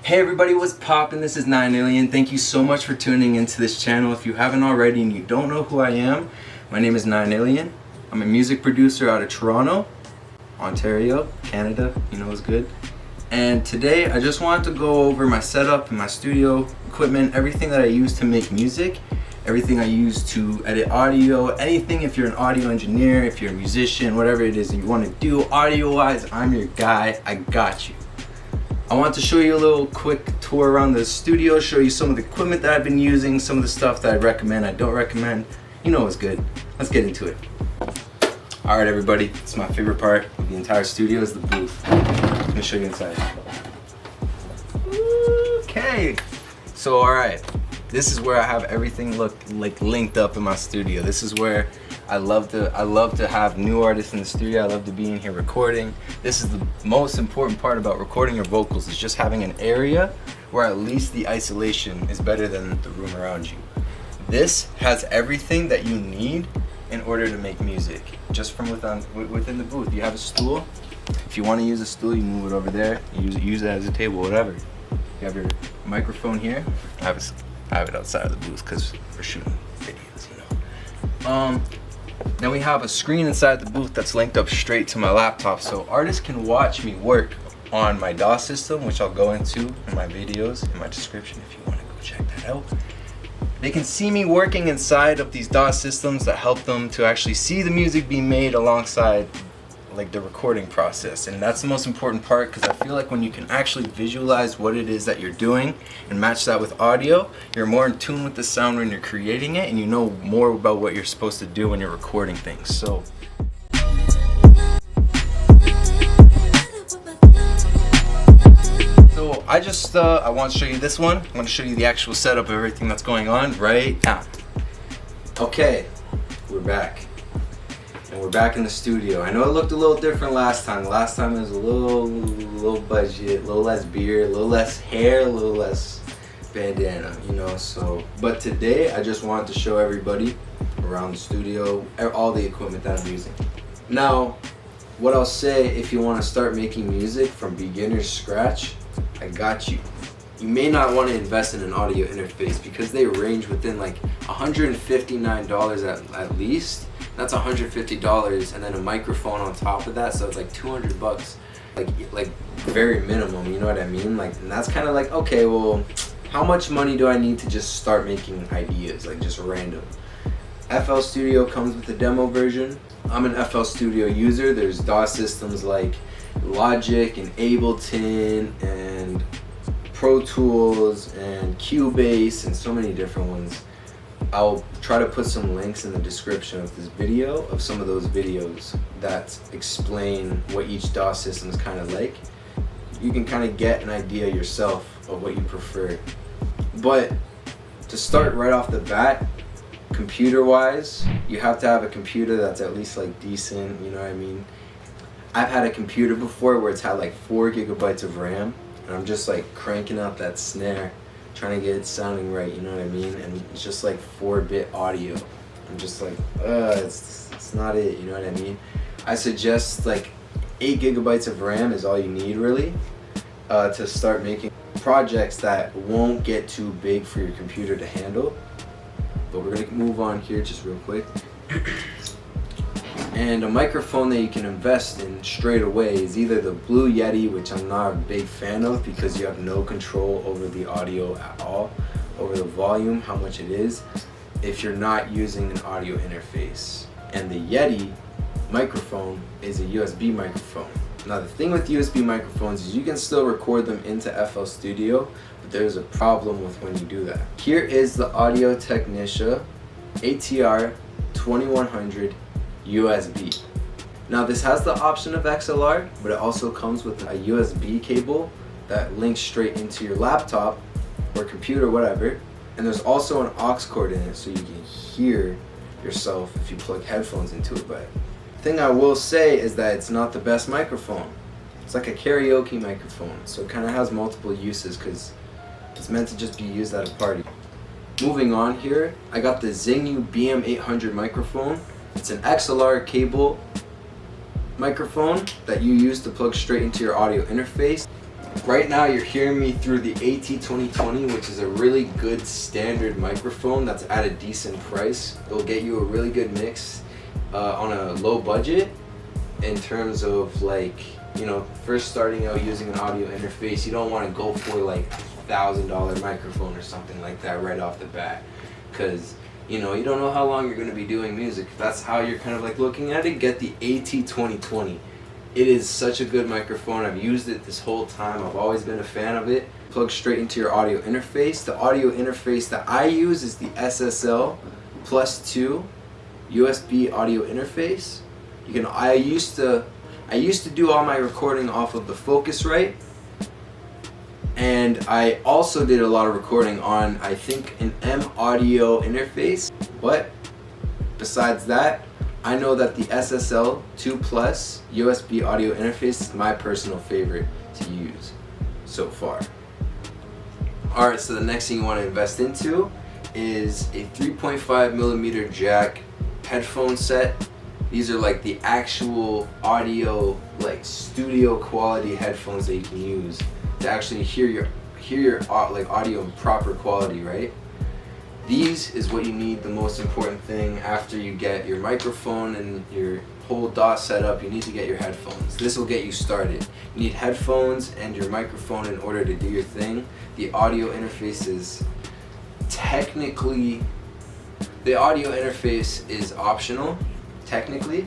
Hey everybody, what's poppin'? This is 9alien. Thank you so much for tuning into this channel. If you haven't already and you don't know who I am, my name is 9alien. I'm a music producer out of Toronto, Ontario, Canada. You know it's good. And today I just wanted to go over my setup and my studio equipment, everything that I use to make music, everything I use to edit audio, anything. If you're an audio engineer, if you're a musician, whatever it is that you want to do audio-wise, I'm your guy. I got you. I want to show you a little quick tour around the studio, show you some of the equipment that I've been using, some of the stuff that I recommend, I don't recommend. You know what's good. Let's get into it. Alright everybody, it's my favorite part of the entire studio is the booth. Let me show you inside. Okay. So alright, this is where I have everything linked up in my studio. This is where I love to have new artists in the studio. I love to be in here recording. This is the most important part about recording your vocals, is just having an area where at least the isolation is better than the room around you. This has everything that you need in order to make music, just from within the booth. You have a stool. If you want to use a stool, you move it over there. You use it as a table, whatever. You have your microphone here. I have it outside of the booth because we're shooting videos, you know. Then we have a screen inside the booth that's linked up straight to my laptop, so artists can watch me work on my DAW system, which I'll go into in my videos, in my description if you want to go check that out. They can see me working inside of these DAW systems that help them to actually see the music being made alongside like the recording process. And that's the most important part, because I feel like when you can actually visualize what it is that you're doing and match that with audio, you're more in tune with the sound when you're creating it, and you know more about what you're supposed to do when you're recording things. So I want to show you this one. I want to show you the actual setup of everything that's going on right now. Okay, we're back. And we're back in the studio. I know it looked a little different last time. Last time it was a little budget, a little less beer, a little less hair, a little less bandana, you know. So, but today I just wanted to show everybody around the studio all the equipment that I'm using. Now, what I'll say, if you want to start making music from beginner's scratch, I got you. You may not want to invest in an audio interface because they range within like $159 at least. That's $150, and then a microphone on top of that, so it's like $200, like very minimum, you know what I mean? Like, and that's kind of like, okay, well, how much money do I need to just start making ideas, like just random? FL Studio comes with a demo version. I'm an FL Studio user. There's DAW systems like Logic and Ableton and Pro Tools and Cubase and so many different ones. I'll try to put some links in the description of this video of some of those videos that explain what each DAW system is kind of like. You can kind of get an idea yourself of what you prefer. But to start right off the bat, computer wise, you have to have a computer that's at least like decent, you know what I mean? I've had a computer before where it's had like 4 gigabytes of RAM, and I'm just like cranking out that snare, trying to get it sounding right, you know what I mean? And it's just like 4-bit audio. I'm just like, it's not it, you know what I mean? I suggest like 8 gigabytes of RAM is all you need really to start making projects that won't get too big for your computer to handle. But we're gonna move on here just real quick. And a microphone that you can invest in straight away is either the Blue Yeti, which I'm not a big fan of because you have no control over the audio at all, over the volume, how much it is, if you're not using an audio interface. And the Yeti microphone is a USB microphone. Now the thing with USB microphones is you can still record them into FL Studio, but there's a problem with when you do that. Here is the Audio Technica ATR 2100 USB. Now this has the option of XLR, but it also comes with a USB cable that links straight into your laptop or computer, whatever. And there's also an aux cord in it so you can hear yourself if you plug headphones into it. But the thing I will say is that it's not the best microphone. It's like a karaoke microphone, so it kind of has multiple uses because it's meant to just be used at a party. Moving on here, I got the Zingu BM800 microphone. It's an XLR cable microphone that you use to plug straight into your audio interface. Right now you're hearing me through the AT2020, which is a really good standard microphone that's at a decent price. It'll get you a really good mix on a low budget in terms of like, you know, first starting out using an audio interface. You don't want to go for like $1,000 microphone or something like that right off the bat, because you know, you don't know how long you're going to be doing music. If that's how you're kind of like looking at it, get the AT2020. It is such a good microphone. I've used it this whole time. I've always been a fan of it. Plug straight into your audio interface. The audio interface that I use is the SSL Plus 2 USB audio interface. You can. I used to do all my recording off of the Focusrite, and I also did a lot of recording on, I think, an M audio interface. But besides that, I know that the SSL 2 Plus USB audio interface is my personal favorite to use so far. Alright, so the next thing you want to invest into is a 3.5mm jack headphone set. These are like the actual audio, like studio quality headphones that you can use to actually hear your like audio in proper quality, right? These is what you need, the most important thing after you get your microphone and your whole DAW set up. You need to get your headphones. This will get you started. You need headphones and your microphone in order to do your thing. The audio interface is technically, the audio interface is optional, technically,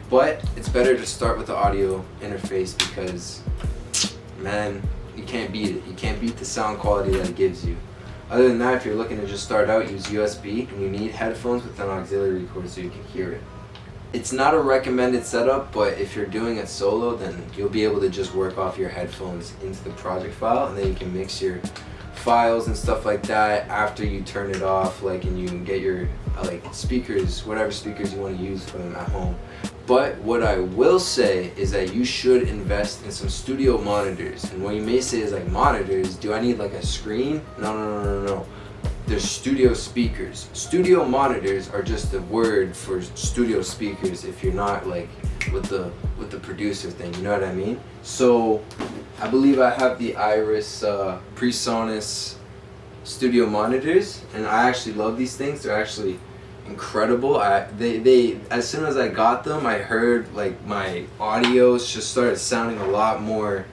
but it's better to start with the audio interface because, man, you can't beat it. You can't beat the sound quality that it gives you. Other than that, if you're looking to just start out, use USB, and you need headphones with an auxiliary cord so you can hear it. It's not a recommended setup, but if you're doing it solo, then you'll be able to just work off your headphones into the project file, and then you can mix your files and stuff like that after you turn it off, like, and you can get your like speakers, whatever speakers you want to use for them at home. But what I will say is that you should invest in some studio monitors. And what you may say is like, monitors, do I need like a screen? No. They're studio speakers. Studio monitors are just a word for studio speakers if you're not like with the producer thing, you know what I mean? So I believe I have the Iris PreSonus studio monitors, and I actually love these things. They're actually incredible. They as soon as I got them, I heard like my audios just started sounding a lot more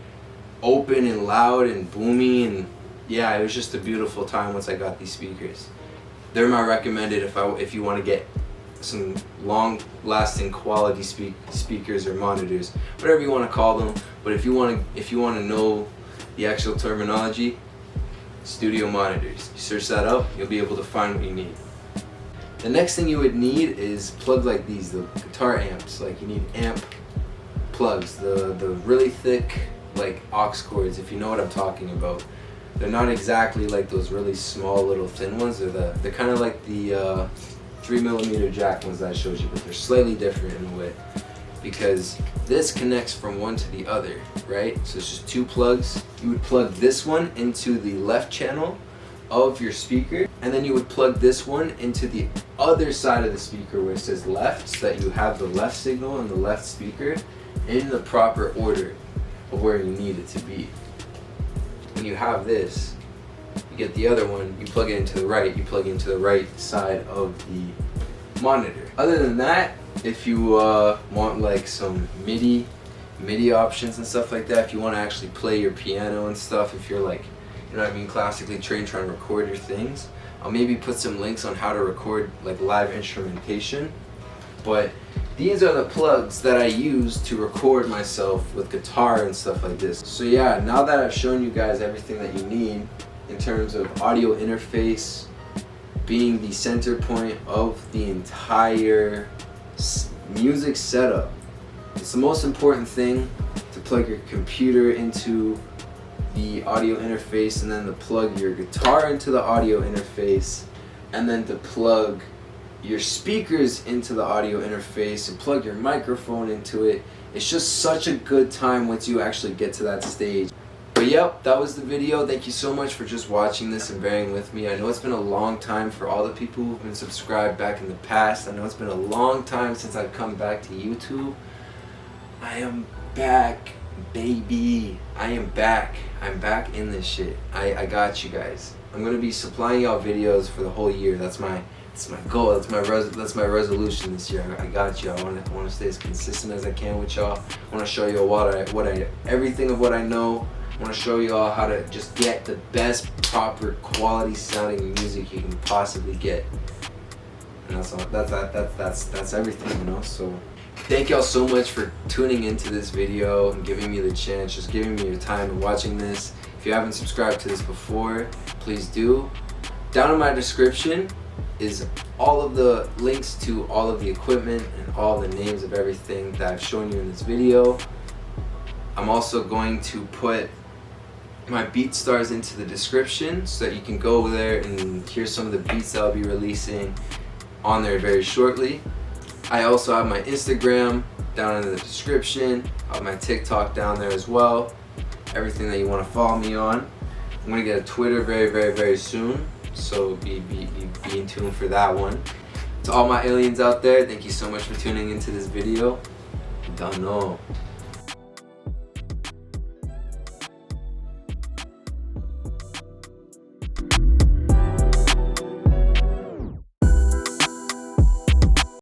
open and loud and boomy, and yeah, it was just a beautiful time once I got these speakers. They're my recommended if you want to get some long-lasting quality speakers or monitors, whatever you want to call them. But if you want to know the actual terminology, studio monitors. You search that up, you'll be able to find what you need. The next thing you would need is plugs like these, the guitar amps. Like, you need amp plugs, the really thick like aux cords, if you know what I'm talking about. They're not exactly like those really small little thin ones. They're kind of like the 3mm jack ones that I showed you, but they're slightly different in a way, because this connects from one to the other, right? So it's just two plugs. You would plug this one into the left channel of your speaker, and then you would plug this one into the other side of the speaker where it says left, so that you have the left signal and the left speaker in the proper order of where you need it to be. When you have this, you get the other one, you plug it into the right, you plug it into the right side of the monitor. Other than that, if you want like some MIDI options and stuff like that, if you want to actually play your piano and stuff, if you're like, you know what I mean, classically trained trying to record your things, I'll maybe put some links on how to record like live instrumentation. But these are the plugs that I use to record myself with guitar and stuff like this. So yeah, now that I've shown you guys everything that you need in terms of audio interface being the center point of the entire music setup, it's the most important thing to plug your computer into the audio interface, and then to plug your guitar into the audio interface, and then to plug your speakers into the audio interface and plug your microphone into it. It's just such a good time once you actually get to that stage. But yep, that was the video. Thank you so much for just watching this and bearing with me. I know it's been a long time for all the people who've been subscribed back in the past. I know it's been a long time since I've come back to YouTube. I am back Baby, I am back. I'm back in this shit. I got you guys. I'm gonna be supplying y'all videos for the whole year. That's my goal. That's my resolution this year. I got you. I want to stay as consistent as I can with y'all. I want to show you everything of what I know. I want to show y'all how to just get the best, proper, quality sounding music you can possibly get. And that's all. That's everything, you know. So thank y'all so much for tuning into this video and giving me the chance, just giving me your time and watching this. If you haven't subscribed to this before, please do. Down in my description is all of the links to all of the equipment and all the names of everything that I've shown you in this video. I'm also going to put my BeatStars into the description so that you can go over there and hear some of the beats that I'll be releasing on there very shortly. I also have my Instagram down in the description. I have my TikTok down there as well. Everything that you want to follow me on. I'm gonna get a Twitter very soon, so be in tune for that one. To all my aliens out there, thank you so much for tuning into this video. Don't know.